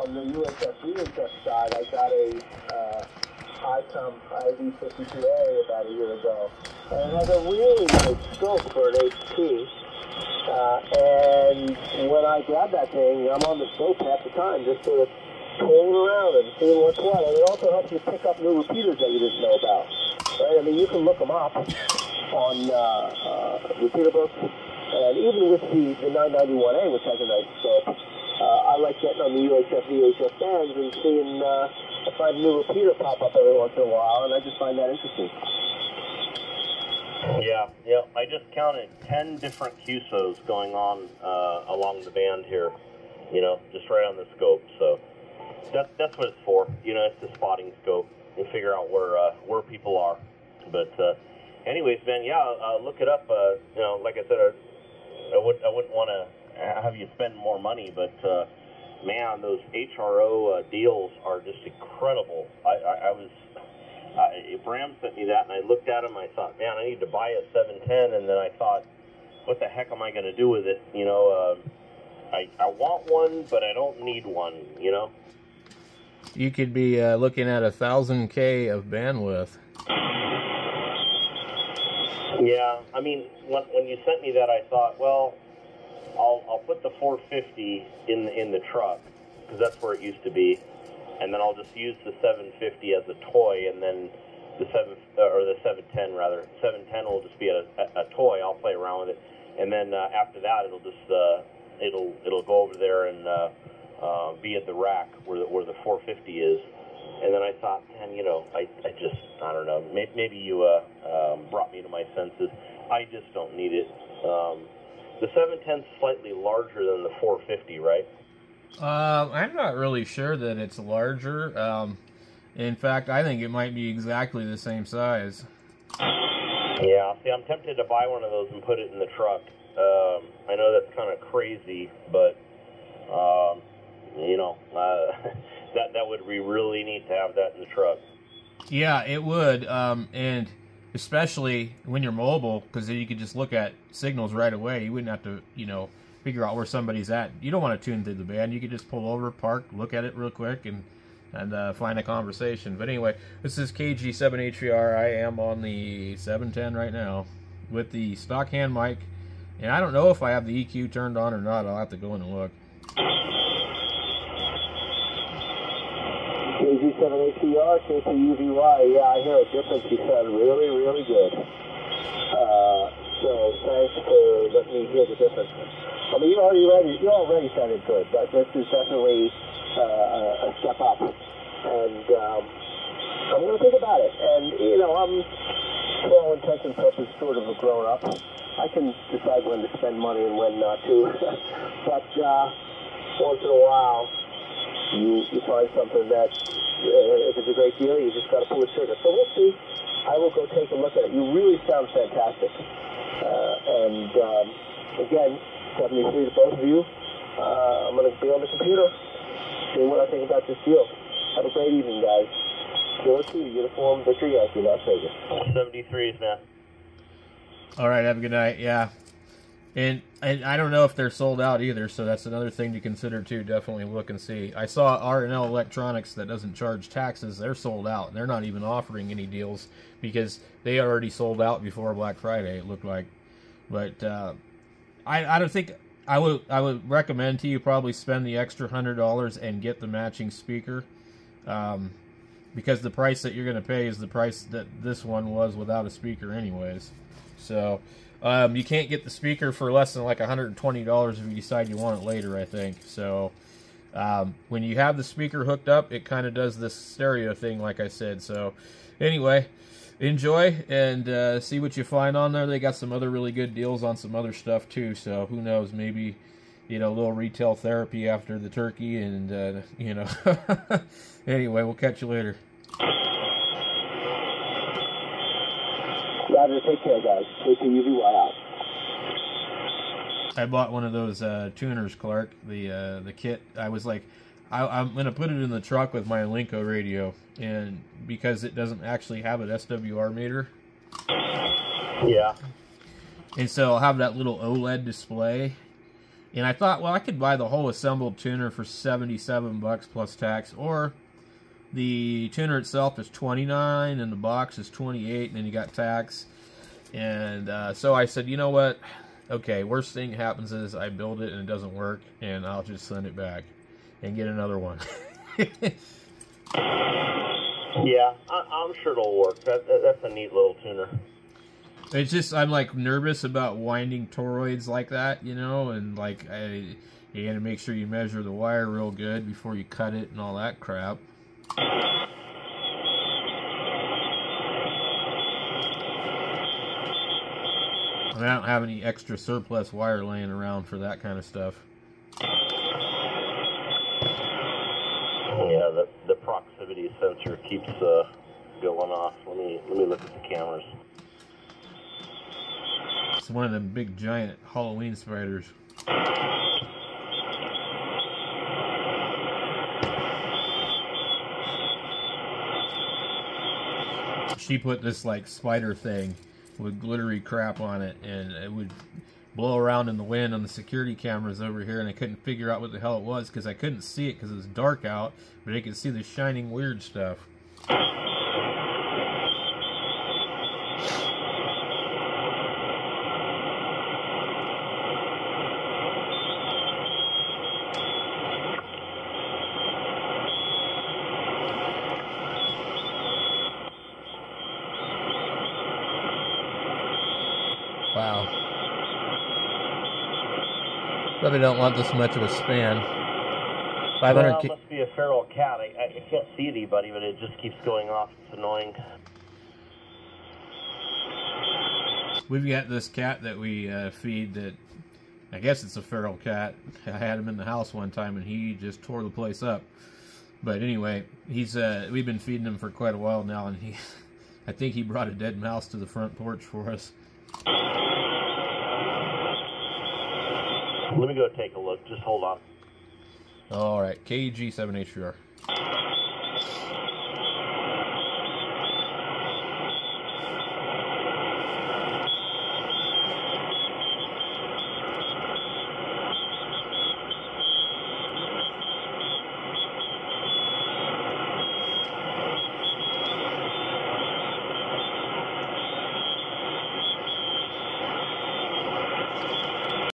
on the UHF side, I got a ICOM ID52A about a year ago. And it has a really nice scope for an HP. And when I grab that thing, I'm on the scope half the time, just sort of pulling around and seeing what's what. And it also helps you pick up new repeaters that you didn't know about. Right? I mean, you can look them up on repeater books. And even with the 991A, which has a nice scope, I like getting on the UHF, VHF bands and seeing, I find a new repeater pop up every once in a while, and I just find that interesting. Yeah, I just counted 10 different QSOs going on along the band here, just right on the scope. So that's what it's for. It's the spotting scope and figure out where people are. But anyways, man, look it up. Like I said, I wouldn't want to have you spend more money, but man, those HRO deals are just incredible. Bram sent me that, and I looked at them. I thought, man, I need to buy a 710, and then I thought, what the heck am I going to do with it? I want one, but I don't need one. You could be looking at 1,000K of bandwidth. Yeah, I mean, when you sent me that, I thought, well, I'll put the 450 in the truck, because that's where it used to be, and then I'll just use the 750 as a toy, and then the 710 rather. 710 will just be a toy. I'll play around with it, and then after that, it'll just it'll go over there and be at the rack where the 450 is. And then I thought, man, I don't know. Maybe you brought me to my senses. I just don't need it. The 710 is slightly larger than the 450, right? I'm not really sure that it's larger. In fact, I think it might be exactly the same size. Yeah, see, I'm tempted to buy one of those and put it in the truck. I know that's kind of crazy, but, that would be really neat to have that in the truck. Yeah, it would, and especially when you're mobile, because then you could just look at signals right away. You wouldn't have to, figure out where somebody's at. You don't want to tune through the band. You could just pull over, park, look at it real quick, and find a conversation. But anyway, this is KG7HVR. I am on the 710 right now with the stock hand mic, and I don't know if I have the EQ turned on or not. I'll have to go in and look. KG7HVR, KPUVY. Yeah, I hear a difference. You sound really, really good. So thanks for letting me hear the difference. I mean, you already sounded good, but this is definitely a step up. And I'm going to think about it. And, I'm, for all intents and purposes, sort of a grown-up. I can decide when to spend money and when not to. But once in a while, you find something that, if it's a great deal, you just got to pull the trigger. So we'll see. I will go take a look at it. You really sound fantastic. Again, 73 to both of you. I'm going to be on the computer, see what I think about this deal. Have a great evening, guys. George, uniform, Victor Yankee, Las Vegas. 73s, man. All right, have a good night. Yeah. And I don't know if they're sold out either, so that's another thing to consider too. Definitely look and see. I saw R&L Electronics that doesn't charge taxes. They're sold out. They're not even offering any deals because they already sold out before Black Friday, it looked like. But I don't think I would recommend to you probably spend the extra $100 and get the matching speaker, because the price that you're going to pay is the price that this one was without a speaker anyways. So you can't get the speaker for less than like $120 if you decide you want it later, I think. So when you have the speaker hooked up, it kind of does this stereo thing like I said. So anyway, enjoy and see what you find on there. They got some other really good deals on some other stuff too, so who knows, maybe a little retail therapy after the turkey, and anyway, we'll catch you later. Roger, take care, guys. KPUVY out. I bought one of those tuners, Clark, the kit. I was like, I'm going to put it in the truck with my Linko radio, and because it doesn't actually have an SWR meter. Yeah. And so I'll have that little OLED display, And I thought, well, I could buy the whole assembled tuner for $77 plus tax, or the tuner itself is $29 and the box is $28, and then you got tax. And so I said, you know what? Okay, worst thing happens is I build it and it doesn't work, and I'll just send it back and get another one. Yeah, I'm sure it'll work. That's a neat little tuner. It's just, I'm like nervous about winding toroids like that, you know, and like you gotta make sure you measure the wire real good before you cut it and all that crap. And I don't have any extra surplus wire laying around for that kind of stuff. Yeah, the proximity sensor keeps going off. Let me look at the cameras. It's one of them big giant Halloween spiders. She put this like spider thing with glittery crap on it, and it would blow around in the wind on the security cameras over here, and I couldn't figure out what the hell it was because I couldn't see it because it was dark out, but I could see the shining weird stuff. Wow. Probably don't want this much of a span. 500. Well, it must be a feral cat. I can't see anybody, but it just keeps going off. It's annoying. We've got this cat that we feed that, I guess it's a feral cat. I had him in the house one time and he just tore the place up. But anyway, we've been feeding him for quite a while now, and I think he brought a dead mouse to the front porch for us. Let me go take a look. Just hold on. All right, KG7HR.